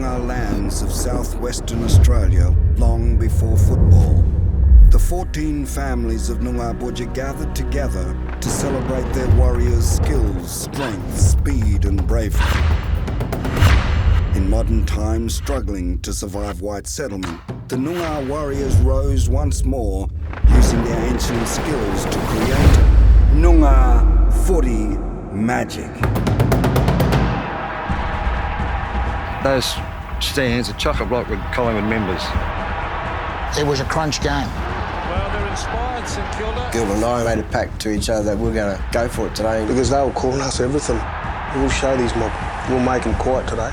Noongar lands of southwestern Australia long before football. The 14 families of Noongar Boodja gathered together to celebrate their warriors' skills, strength, speed and bravery. In modern times, struggling to survive white settlement, the Noongar warriors rose once more, using their ancient skills to create Noongar Footy Magic. Those stands are chock-a-block with Collingwood members. It was a crunch game. Well, they're inspired, St Kilda. Gil and I made a pact to each other that we're going to go for it today. Because they were calling us everything. We'll show these mob. We'll make them quiet today.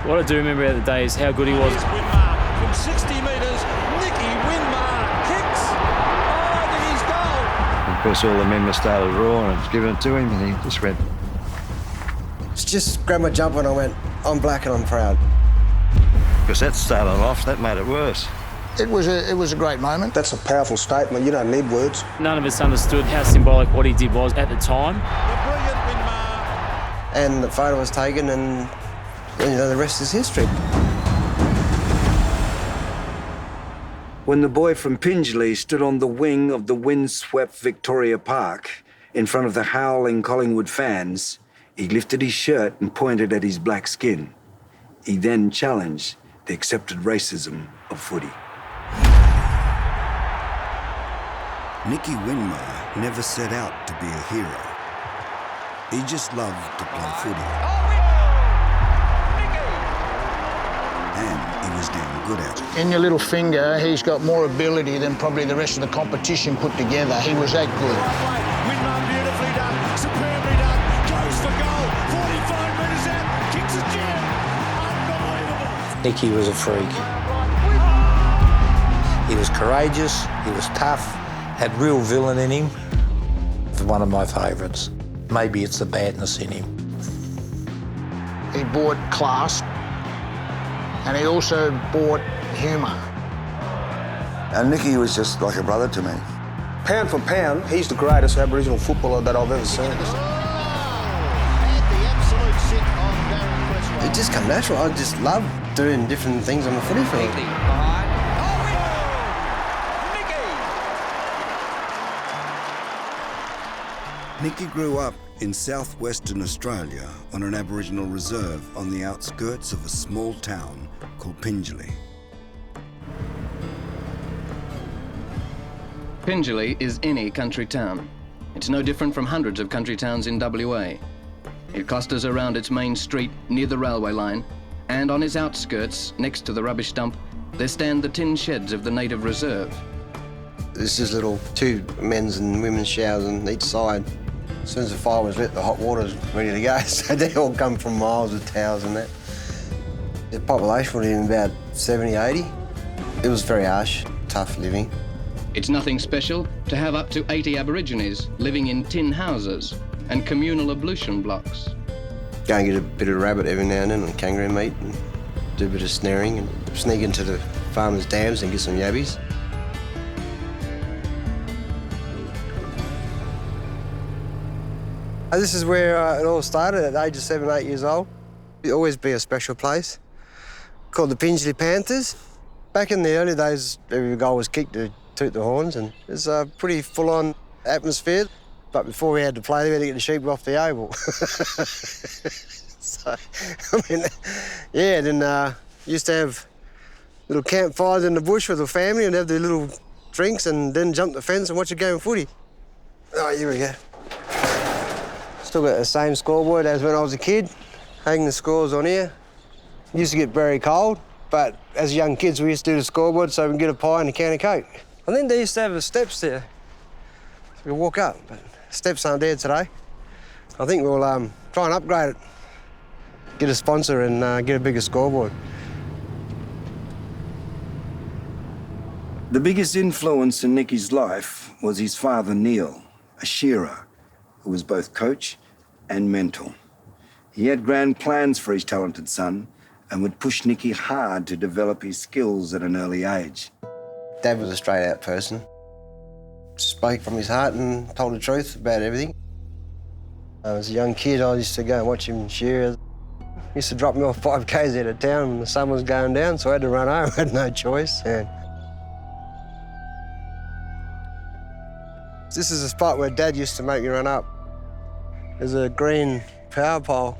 What I do remember about the day is how good he was. Winmar from 60 metres. Nicky Winmar kicks. Oh, to his goal. Of course, all the members started roaring and giving it to him, and he just went. Just grabbed my jumper and I went, I'm black and I'm proud. Because that started off, that made it worse. It was a great moment. That's a powerful statement. You don't need words. None of us understood how symbolic what he did was at the time. The brilliant Winmar. And the photo was taken and, you know, the rest is history. When the boy from Pingelly stood on the wing of the windswept Victoria Park in front of the howling Collingwood fans, he lifted his shirt and pointed at his black skin. He then challenged the accepted racism of footy. Nicky Winmar never set out to be a hero. He just loved to play footy. And he was damn good at it. In your little finger, he's got more ability than probably the rest of the competition put together. He was that good. Winmar beautifully done, superbly done, goes for goal, 45 metres out, kicks a jam. Unbelievable. Nicky was a freak. He was courageous, he was tough, had real villain in him. One of my favourites. Maybe it's the badness in him. He brought class and he also brought humour. And Nicky was just like a brother to me. Pound for pound, he's the greatest Aboriginal footballer that I've ever seen. It just come natural. I just love doing different things on the footy field. Nicky grew up in southwestern Australia on an Aboriginal reserve on the outskirts of a small town called Pingelly. Pingelly is any country town. It's no different from hundreds of country towns in WA. It clusters around its main street near the railway line, and on its outskirts, next to the rubbish dump, there stand the tin sheds of the native reserve. There's just little 2 men's and women's showers on each side. As soon as the fire was lit, the hot water's ready to go, so they all come from miles with towels and that. The population was in about 70, 80. It was very harsh, tough living. It's nothing special to have up to 80 Aborigines living in tin houses and communal ablution blocks. Go and get a bit of rabbit every now and then and kangaroo meat and do a bit of snaring and sneak into the farmers' dams and get some yabbies. This is where it all started at the age of 7, 8 years old. It'll always be a special place, called the Pingelly Panthers. Back in the early days, every goal was kicked to toot the horns, and it's a pretty full-on atmosphere. But before we had to play, we had to get the sheep off the oval. So, I mean, yeah, then used to have little campfires in the bush with the family and have their little drinks and then jump the fence and watch a game of footy. Oh, here we go. Still got the same scoreboard as when I was a kid, hanging the scores on here. Used to get very cold, but as young kids, we used to do the scoreboard so we can get a pie and a can of Coke. I think they used to have the steps there. So we could walk up, but steps aren't there today. I think we'll try and upgrade it, get a sponsor and get a bigger scoreboard. The biggest influence in Nicky's life was his father, Neil, a shearer, who was both coach and mentor. He had grand plans for his talented son and would push Nicky hard to develop his skills at an early age. Dad was a straight-out person. Spoke from his heart and told the truth about everything. As a young kid, I used to go and watch him shear. Used to drop me off 5 k's out of town when the sun was going down, so I had to run home. I had no choice. And this is the spot where Dad used to make me run up. There's a green power pole,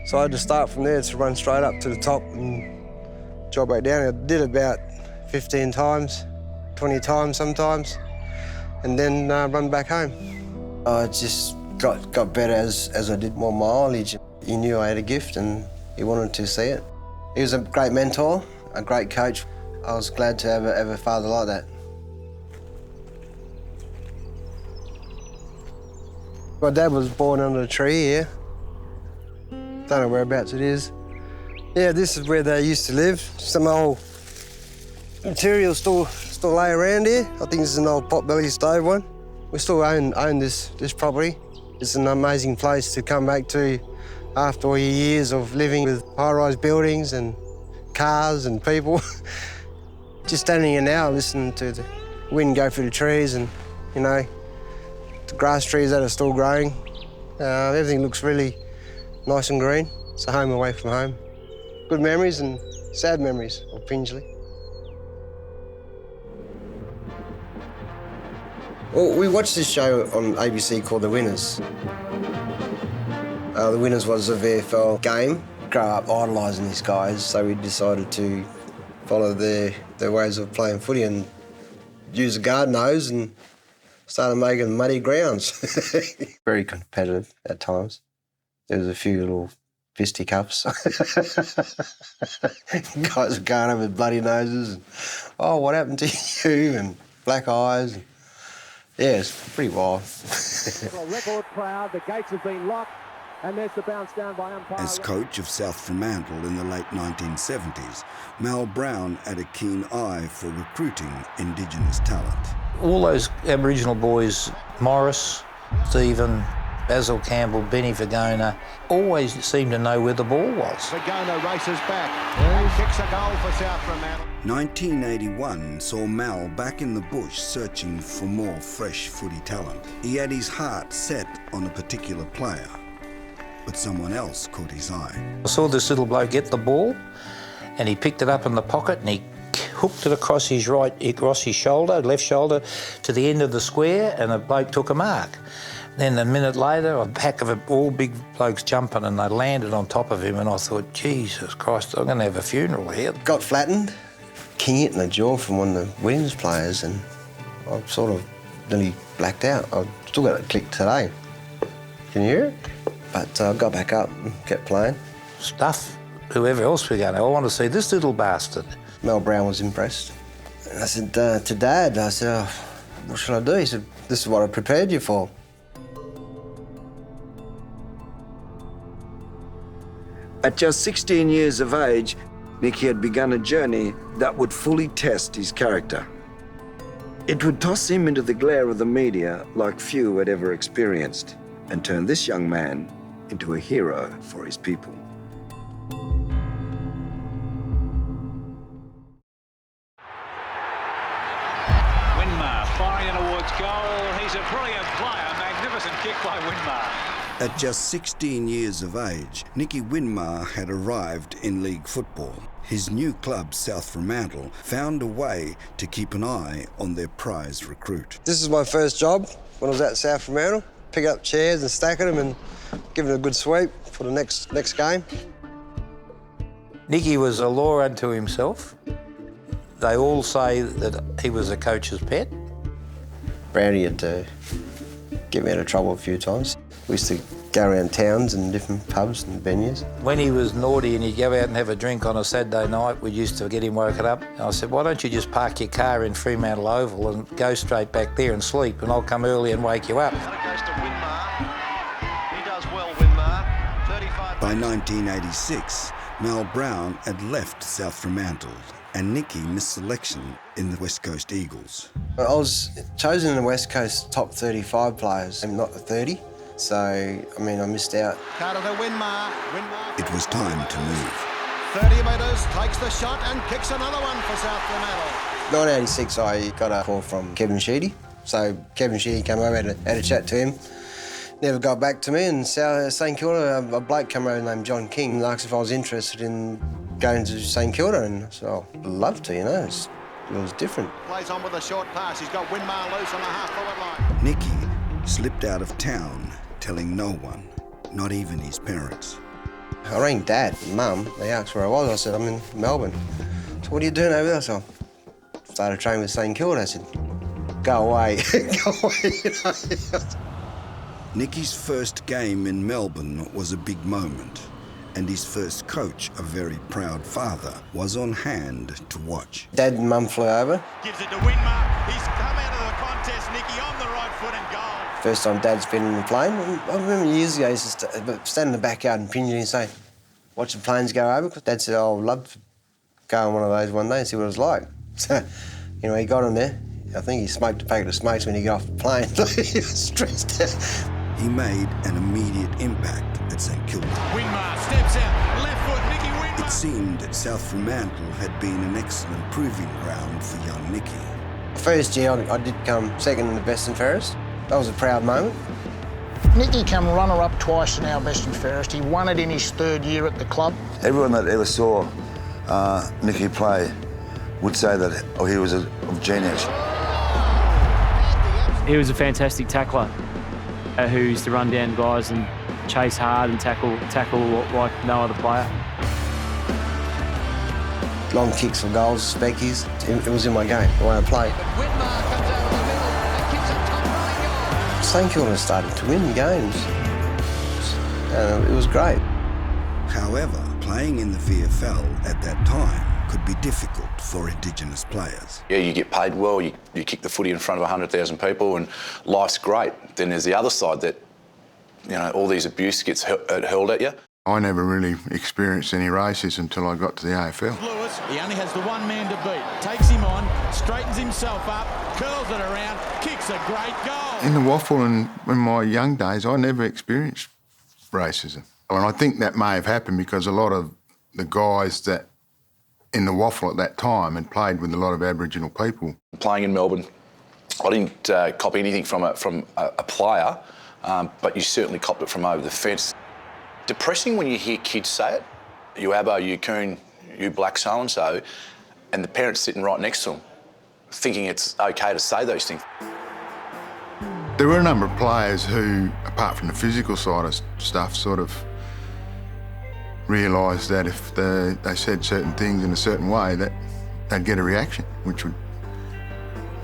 so I had to start from there to run straight up to the top and drop back down. I did about 15 times, 20 times sometimes, and then run back home. I just got better as I did more mileage. He knew I had a gift and he wanted to see it. He was a great mentor, a great coach. I was glad to have a father like that. My dad was born under a tree here. Don't know whereabouts it is. Yeah, this is where they used to live. Some old material still lay around here. I think this is an old potbelly stove one. We still own this property. It's an amazing place to come back to after all your years of living with high-rise buildings and cars and people. Just standing here now listening to the wind go through the trees and, you know, the grass trees that are still growing. Everything looks really nice and green. It's a home away from home. Good memories and sad memories of Pingelly. Well, we watched this show on ABC called The Winners. The Winners was a VFL game. Grew up idolising these guys, so we decided to follow their ways of playing footy and use a garden hose and started making muddy grounds. Very competitive at times. There was a few little fisticuffs. Guys were going over with bloody noses and, oh, what happened to you? And black eyes. And, yeah, it's pretty wild. Record crowd, the gates have been locked, and there's the bounce down by umpire. As coach of South Fremantle in the late 1970s, Mal Brown had a keen eye for recruiting Indigenous talent. All those Aboriginal boys, Morris, Stephen, Basil Campbell, Benny Vergona, always seemed to know where the ball was. Vergona races back and kicks a goal for South Fremantle. 1981 saw Mal back in the bush searching for more fresh footy talent. He had his heart set on a particular player, but someone else caught his eye. I saw this little bloke get the ball and he picked it up in the pocket and he hooked it across his shoulder, left shoulder, to the end of the square, and the bloke took a mark. Then a minute later, a pack of all big blokes jumping and they landed on top of him and I thought, Jesus Christ, I'm going to have a funeral here. Got flattened, king it in the jaw from one of the Williams players and I sort of nearly blacked out. I've still got it clicked today. Can you hear it? But I got back up and kept playing. Stuff whoever else we're going to. I want to see this little bastard. Mel Brown was impressed. And I said to Dad, I said, oh, what should I do? He said, this is what I prepared you for. At just 16 years of age, Nicky had begun a journey that would fully test his character. It would toss him into the glare of the media like few had ever experienced and turn this young man into a hero for his people. Winmar firing in towards goal. He's a brilliant player. Magnificent kick by Winmar. At just 16 years of age, Nicky Winmar had arrived in league football. His new club, South Fremantle, found a way to keep an eye on their prize recruit. This is my first job when I was at South Fremantle. Pick up chairs and stacking them and give it a good sweep for the next game. Nicky was a law unto himself. They all say that he was a coach's pet. Brownie had to get me out of trouble a few times. We used to go around towns and different pubs and venues. When he was naughty and he'd go out and have a drink on a Saturday night, we used to get him woken up. And I said, why don't you just park your car in Fremantle Oval and go straight back there and sleep, and I'll come early and wake you up. That goes to Winmar. He does well, Winmar. 35. By 1986, Mal Brown had left South Fremantle and Nicky missed selection in the West Coast Eagles. I was chosen in the West Coast top 35 players and not the 30. So, I mean, I missed out. Carter to Winmar. It was time to move. 30 metres, takes the shot and kicks another one for South Fremantle. 1986, I got a call from Kevin Sheedy. So Kevin Sheedy came over, had a chat to him. Never got back to me, and St Kilda, a bloke came over named John King and asked if I was interested in going to St Kilda, and I said, oh, I'd love to, you know, it was different. Plays on with a short pass, he's got Winmar loose on the half-forward line. Nicky slipped out of town, telling no one, not even his parents. I rang Dad and Mum, they asked where I was, I said, I'm in Melbourne. So what are you doing over there? So I started training with St Kilda, I said, go away, go away, you know. Nicky's first game in Melbourne was a big moment, and his first coach, a very proud father, was on hand to watch. Dad and Mum flew over. Gives it to Winmar. He's come out of the contest, Nicky, on the right foot and goal. First time Dad's been in the plane. I remember years ago, he used to stand in the backyard in Pingelly and say, watch the planes go over, because Dad said, oh, I'd love to go on one of those one day and see what it was like. So, you know, he got him there. I think he smoked a packet of smokes when he got off the plane. He was stressed out. He made an immediate impact at St Kilda. Winmar steps out, left foot, Nicky Winmar. It seemed that South Fremantle had been an excellent proving ground for young Nicky. First year, I did come second in the Best and Fairest. That was a proud moment. Nicky came runner-up twice in our Best and Fairest. He won it in his third year at the club. Everyone that ever saw Nicky play would say that he was a genius. He was a fantastic tackler who used to run down guys and chase hard and tackle like no other player. Long kicks for goals, speckies. It was in my game, the way I played. Winmar comes out of the middle and kicks a top running goal. St Kilda started to win games. It was great. However, playing in the VFL at that time could be difficult for Indigenous players. Yeah, you get paid well, you kick the footy in front of 100,000 people and life's great. Then there's the other side that, you know, all these abuse gets hurled at you. I never really experienced any racism until I got to the AFL. Lewis, he only has the one man to beat. Takes him on, straightens himself up, curls it around, kicks a great goal. In the waffle and in my young days, I never experienced racism. And I think that may have happened because a lot of the guys that in the waffle at that time and played with a lot of Aboriginal people. Playing in Melbourne, I didn't copy anything from a player, but you certainly copped it from over the fence. Depressing when you hear kids say it, you Abbo, you Coon, you black so-and-so, and the parents sitting right next to them, thinking it's okay to say those things. There were a number of players who, apart from the physical side of stuff, sort of realised that if they said certain things in a certain way, that they'd get a reaction, which was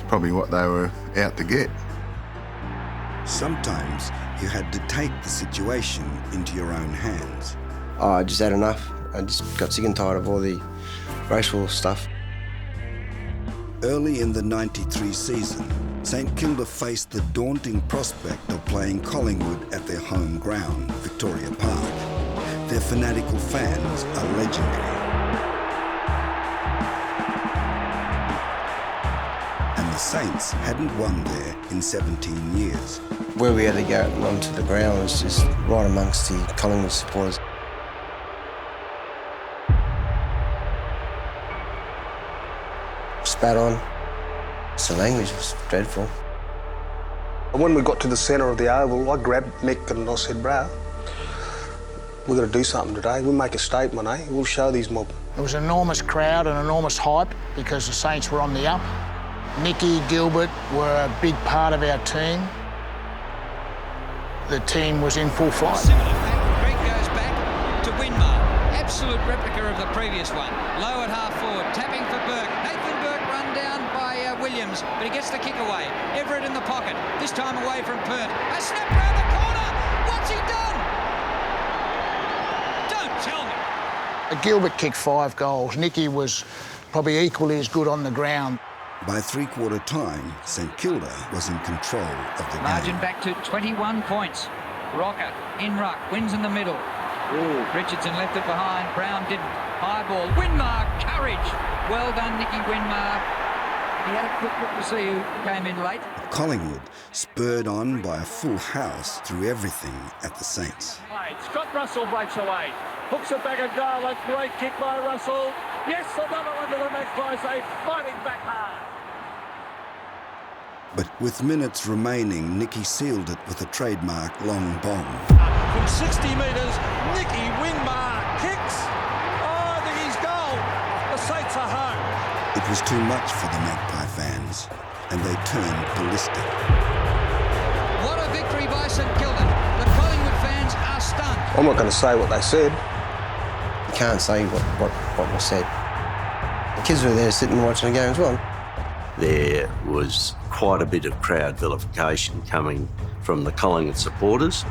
probably what they were out to get. Sometimes you had to take the situation into your own hands. Oh, I just had enough. I just got sick and tired of all the racial stuff. Early in the '93 season, St Kilda faced the daunting prospect of playing Collingwood at their home ground, Victoria Park. Their fanatical fans are legendary. And the Saints hadn't won there in 17 years. Where we had to go onto the ground was just right amongst the Collingwood supporters. Spat on. The language was dreadful. When we got to the centre of the oval, I grabbed Mick and I said, bruh, we've got to do something today. We'll make a statement, eh? We'll show these mob. There was an enormous crowd and enormous hype because the Saints were on the up. Nicky, Gilbert were a big part of our team. The team was in full flight. Greg goes back to Winmar. Absolute replica of the previous one. Low at half forward, tapping for Burke. Nathan Burke run down by Williams, but he gets the kick away. Everett in the pocket, this time away from Pert. A snap round the corner. What's he done? Don't tell me. Gilbert kicked 5 goals. Nicky was probably equally as good on the ground. By three-quarter time, St Kilda was in control of the Margin game. back to 21 points. Rocker in ruck, wins in the middle. Ooh. Richardson left it behind. Brown didn't. High ball. Winmar, courage. Well done, Nicky Winmar. He had a quick look to see who came in late. Collingwood, spurred on by a full house, threw everything at the Saints. Scott Russell breaks away. Hooks it back a goal. A great kick by Russell. Yes, another one to the Magpies. They fighting back hard. But with minutes remaining, Nicky sealed it with a trademark long bomb. From 60 metres, Nicky Winmar kicks. Oh, I think he's goal. The Saints are home. It was too much for the Magpie fans, and they turned ballistic. What a victory by St Kilda. The Collingwood fans are stunned. I'm not going to say what they said. You can't say what was said. The kids were there sitting watching the game as well. There was quite a bit of crowd vilification coming from the Collingwood supporters.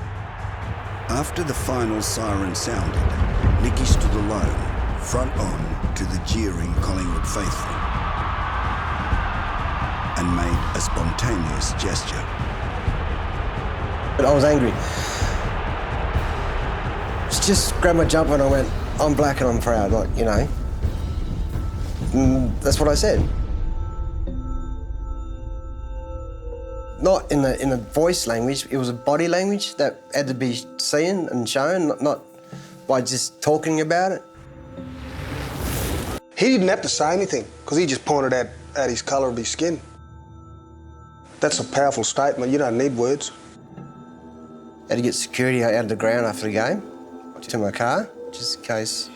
After the final siren sounded, Nicky stood alone, front on to the jeering Collingwood faithful, and made a spontaneous gesture. But I was angry. Just grabbed my jumper and I went, I'm black and I'm proud, like, you know. And that's what I said. Not in the voice language, it was a body language that had to be seen and shown, not by just talking about it. He didn't have to say anything because he just pointed at his colour of his skin. That's a powerful statement. You don't need words. Had to get security out of the ground after the game, to my car, just in case.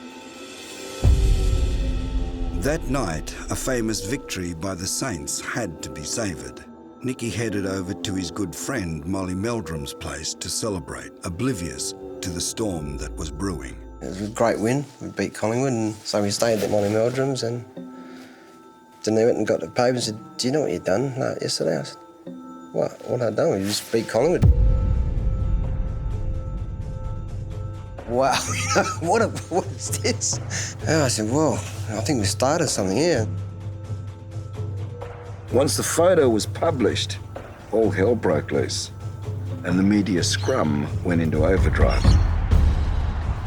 That night, a famous victory by the Saints had to be savoured. Nicky headed over to his good friend Molly Meldrum's place to celebrate, oblivious to the storm that was brewing. It was a great win. We beat Collingwood, and so we stayed at Molly Meldrum's, and then they went and got the paper and said, do you know what you've done yesterday? I said, what have I done? We just beat Collingwood. Wow, what is this? And I said, well, I think we started something here. Once the photo was published, all hell broke loose, and the media scrum went into overdrive.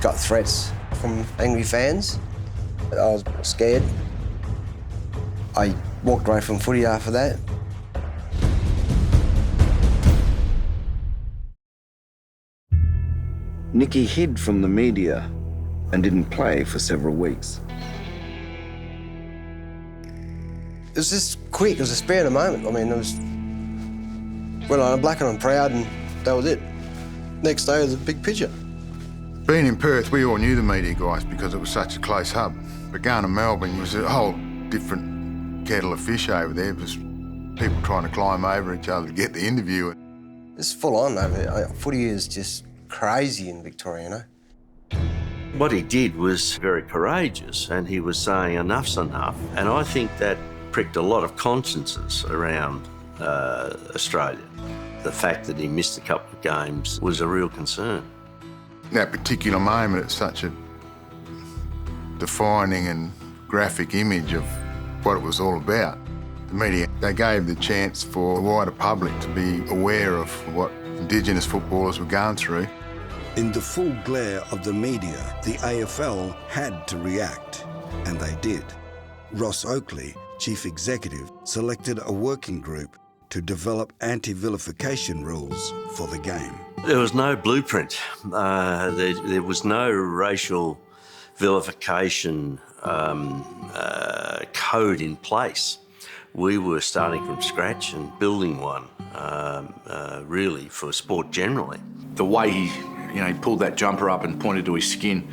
Got threats from angry fans. I was scared. I walked away from footy after that. Nicky hid from the media and didn't play for several weeks. It was just quick, it was a spare of the moment. I mean, it was, well, I'm black and I'm proud, and that was it. Next day was a big picture. Being in Perth, we all knew the media guys because it was such a close hub. But going to Melbourne was a whole different kettle of fish over there. It was people trying to climb over each other to get the interview. It's full on over there. Footy is just crazy in Victoria, you know. What he did was very courageous, and he was saying enough's enough. And I think that pricked a lot of consciences around Australia. The fact that he missed a couple of games was a real concern. That particular moment, it's such a defining and graphic image of what it was all about. The media, they gave the chance for the wider public to be aware of what Indigenous footballers were going through. In the full glare of the media, the AFL had to react, and they did. Ross Oakley, Chief Executive, selected a working group to develop anti-vilification rules for the game. There was no blueprint. There was no racial vilification code in place. We were starting from scratch and building one, really, for sport generally. The way he pulled that jumper up and pointed to his skin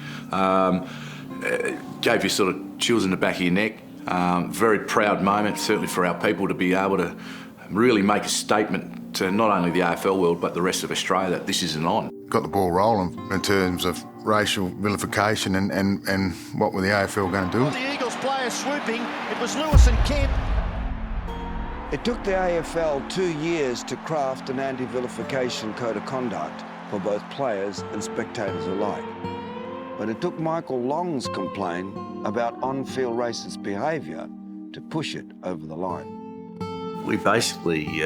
gave you sort of chills in the back of your neck. Very proud moment, certainly for our people, to be able to really make a statement to not only the AFL world but the rest of Australia that this isn't on. Got the ball rolling in terms of racial vilification and what were the AFL going to do? The Eagles players swooping, it was Lewis and Kemp. It took the AFL 2 years to craft an anti-vilification code of conduct for both players and spectators alike. But it took Michael Long's complaint about on-field racist behaviour to push it over the line. We basically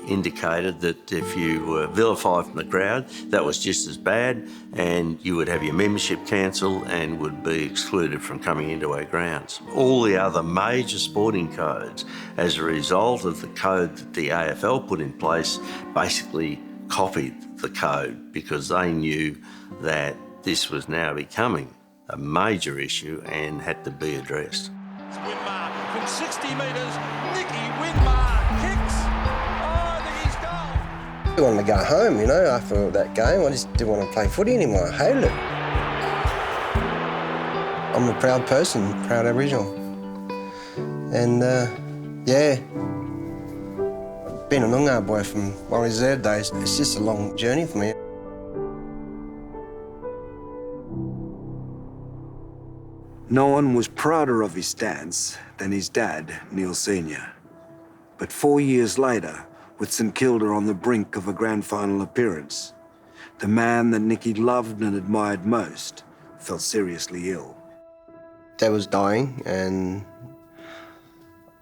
indicated that if you were vilified from the crowd, that was just as bad, and you would have your membership cancelled and would be excluded from coming into our grounds. All the other major sporting codes, as a result of the code that the AFL put in place, basically copied the code because they knew that this was now becoming a major issue and had to be addressed. Winmar from 60 metres, Nicky Winmar kicks. I wanted to go home, you know, after that game. I just didn't want to play footy anymore. I hated it. I'm a proud person, proud Aboriginal. And, yeah, being a Noongar boy from my reserve days, it's just a long journey for me. No one was prouder of his stance than his dad, Neil Sr. But 4 years later, with St Kilda on the brink of a grand final appearance, the man that Nicky loved and admired most fell seriously ill. Dad was dying, and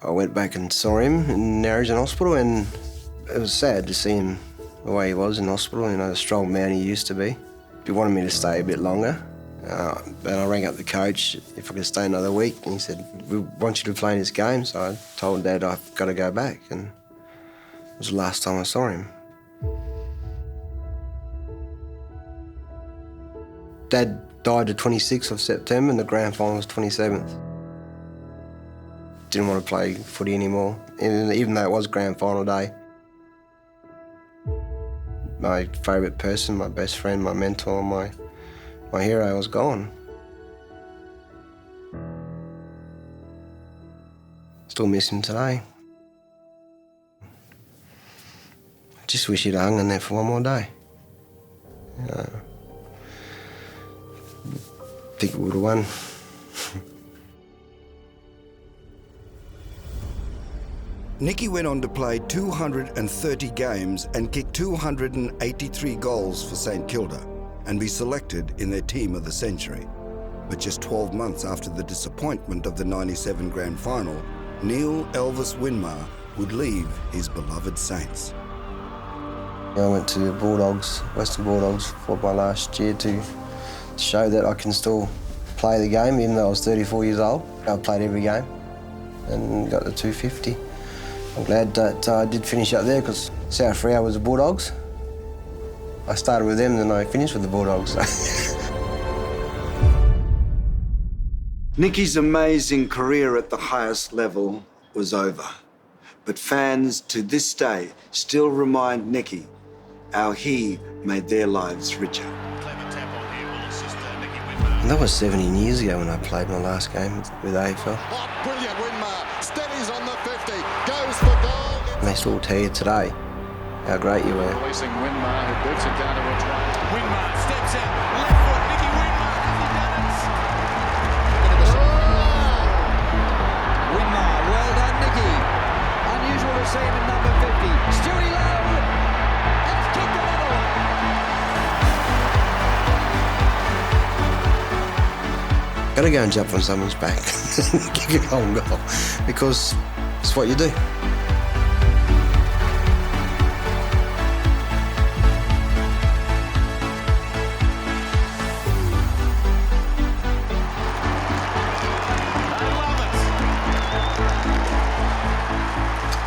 I went back and saw him in Narrogin Hospital, and it was sad to see him the way he was in hospital, you know, the strong man he used to be. He wanted me to stay a bit longer, but I rang up the coach if I could stay another week, and he said, "We want you to play in this game." So I told Dad I've got to go back, and it was the last time I saw him. Dad died the 26th of September, and the grand final was 27th. Didn't want to play footy anymore, even though it was grand final day. My favourite person, my best friend, my mentor, my hero was gone. Still miss him today. Just wish he'd hung in there for one more day. I think we would have won. Nicky went on to play 230 games and kick 283 goals for St Kilda and be selected in their team of the century. But just 12 months after the disappointment of the '97 grand final, Neil Elvis Winmar would leave his beloved Saints. I went to the Bulldogs, Western Bulldogs, for my last year to show that I can still play the game, even though I was 34 years old. I played every game and got the 250. I'm glad that I did finish up there, because South Freo was the Bulldogs. I started with them and then I finished with the Bulldogs. Nicky's amazing career at the highest level was over. But fans to this day still remind Nicky how he made their lives richer. And that was 17 years ago when I played my last game with AFL. Oh, brilliant, Winmar. Steadies on the 50, goes for goal. And they still tell you today how great you were. Racing Winmar, who boots it down towards right. Winmar steps out, left foot, Nicky Winmar, has he done it? Winmar, well done, Nicky. Unusual to see him in number 50. Stewie Lowe has kicked another one. Gotta go and jump on someone's back and kick a golden goal, because it's what you do.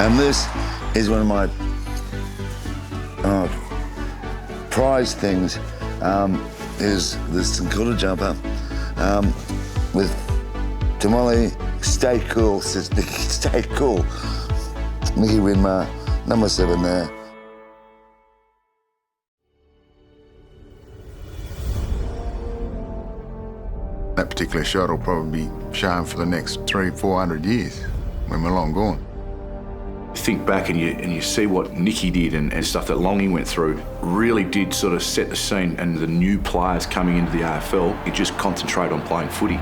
And this is one of my prized things, is the St Kilda jumper with Tamale, stay cool, says Nicky, stay cool. Nicky Winmar, number 7 there. That particular shot will probably be shown for the next 300-400 years when we're long gone. Think back and you see what Nicky did and stuff that Longy went through really did sort of set the scene, and the new players coming into the AFL, you just concentrate on playing footy.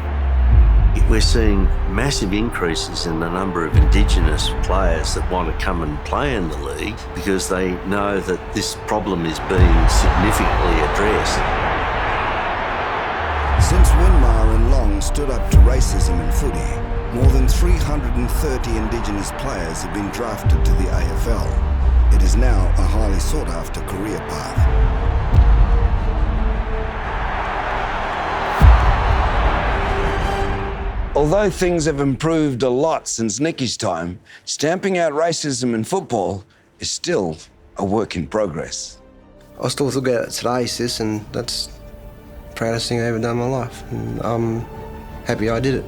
We're seeing massive increases in the number of Indigenous players that want to come and play in the league, because they know that this problem is being significantly addressed. Since Winmar and Long stood up to racism in footy, more than 330 Indigenous players have been drafted to the AFL. It is now a highly sought-after career path. Although things have improved a lot since Nicky's time, stamping out racism in football is still a work in progress. I still look at it today, sis, and that's the proudest thing I've ever done in my life. And I'm happy I did it.